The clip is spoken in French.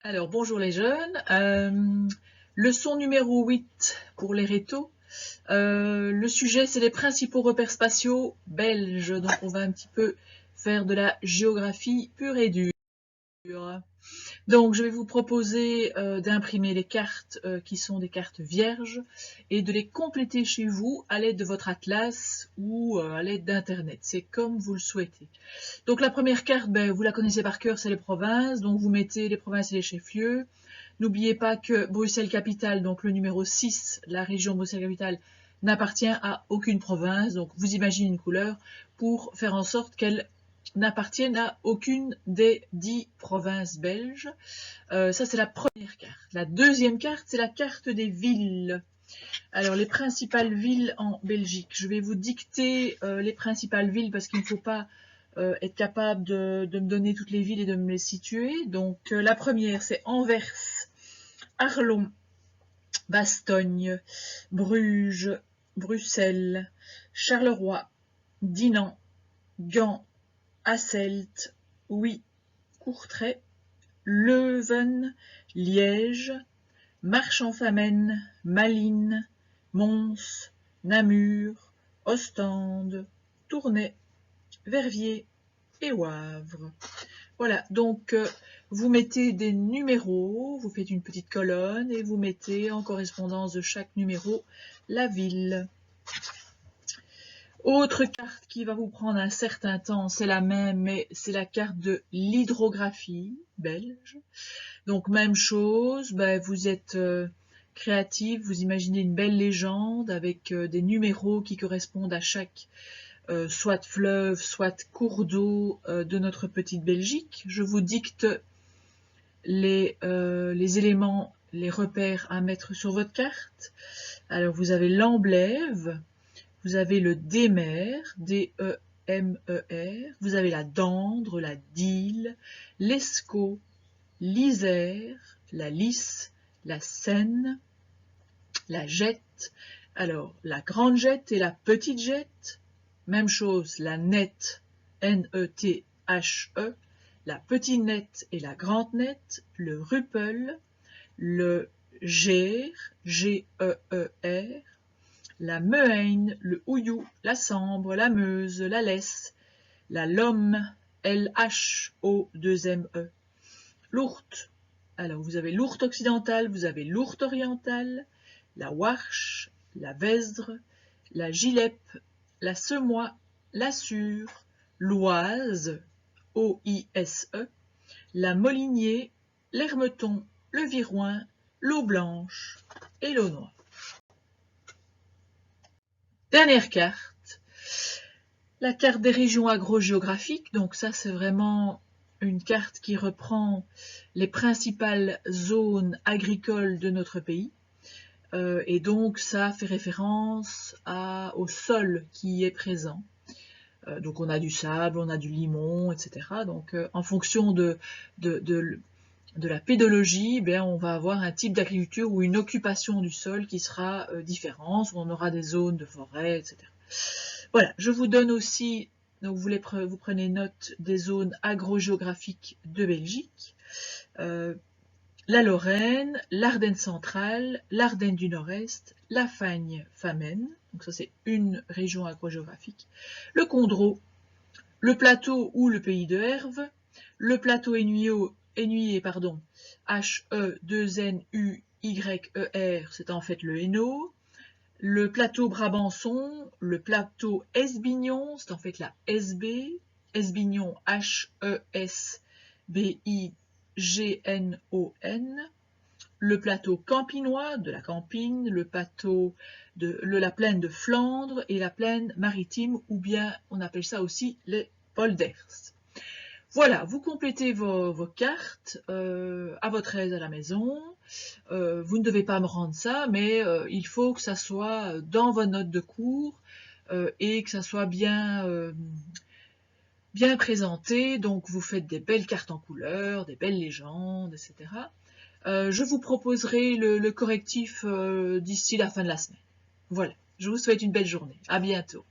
Alors, bonjour les jeunes. Leçon numéro 8 pour les rétos. Le sujet, c'est les principaux repères spatiaux belges. Donc, on va un petit peu faire de la géographie pure et dure. Donc, je vais vous proposer d'imprimer les cartes qui sont des cartes vierges et de les compléter chez vous à l'aide de votre atlas ou à l'aide d'Internet. C'est comme vous le souhaitez. Donc, la première carte, vous la connaissez par cœur, c'est les provinces. Donc, vous mettez les provinces et les chefs-lieux. N'oubliez pas que Bruxelles-Capitale, donc le numéro 6, la région Bruxelles-Capitale, n'appartient à aucune province. Donc, vous imaginez une couleur pour faire en sorte qu'elle n'appartienne à aucune des 10 provinces belges. Ça, c'est la première carte. La deuxième carte, c'est la carte des villes. Alors, les principales villes en Belgique. Je vais vous dicter les principales villes parce qu'il ne faut pas être capable de me donner toutes les villes et de me les situer. Donc, la première, c'est Anvers, Arlon, Bastogne, Bruges, Bruxelles, Charleroi, Dinan, Gand, Hasselt, Oui, Courtrai, Leuven, Liège, Marchand-Famenne, Malines, Mons, Namur, Ostende, Tournai, Verviers et Wavre. Voilà, donc vous mettez des numéros, vous faites une petite colonne et vous mettez en correspondance de chaque numéro la ville. Autre carte qui va vous prendre un certain temps, c'est la même, mais c'est la carte de l'hydrographie belge. Donc même chose, vous êtes créatif, vous imaginez une belle légende avec des numéros qui correspondent à chaque soit fleuve, soit cours d'eau de notre petite Belgique. Je vous dicte les éléments, les repères à mettre sur votre carte. Alors vous avez l'Amblève, vous avez le Démer, D-E-M-E-R, vous avez la Dendre, la Dyle, l'Escaut, l'Isère, la Lys, la Seine, la Jette. Alors la grande Jette et la petite Jette, même chose, la Nette, N-E-T-H-E, la petite Nette et la grande Nette, le Ruppel, le Gers, G-E-E-R, la Meheine, le Houillou, la Sambre, la Meuse, la Lesse, la Lomme, L-H-O-2-M-E, l'Ourthe. Alors vous avez l'Ourthe occidentale, vous avez l'Ourthe orientale, la Warche, la Vesdre, la Gilep, la Semois, la Sûre, l'Oise, O-I-S-E, la Molinier, l'Hermeton, le Viroin, l'Eau Blanche et l'Eau Noire. Dernière carte, la carte des régions agrogéographiques. Donc ça, c'est vraiment une carte qui reprend les principales zones agricoles de notre pays. Et donc ça fait référence au sol qui est présent. Donc on a du sable, on a du limon, etc. Donc en fonction de la pédologie, on va avoir un type d'agriculture ou une occupation du sol qui sera différente. On aura des zones de forêt, etc. Voilà, je vous donne aussi, donc vous prenez note des zones agrogéographiques de Belgique. La Lorraine, l'Ardenne centrale, l'Ardenne du Nord-Est, la Fagne-Famenne, donc ça c'est une région agrogéographique, le Condro, le plateau ou le pays de Herve, le plateau Hennuyer, H-E-2-N-U-Y-E-R, c'est en fait le Hainaut, le plateau Brabançon, le plateau Esbignon, c'est en fait la SB, Esbignon, H-E-S-B-I-G-N-O-N, le plateau campinois de la Campine, le plateau de la plaine de Flandre et la plaine maritime, ou bien on appelle ça aussi les polders. Voilà, vous complétez vos cartes à votre aise à la maison. Vous ne devez pas me rendre ça, mais il faut que ça soit dans vos notes de cours et que ça soit bien présenté. Donc vous faites des belles cartes en couleur, des belles légendes, etc. Je vous proposerai le correctif d'ici la fin de la semaine. Voilà, je vous souhaite une belle journée. À bientôt.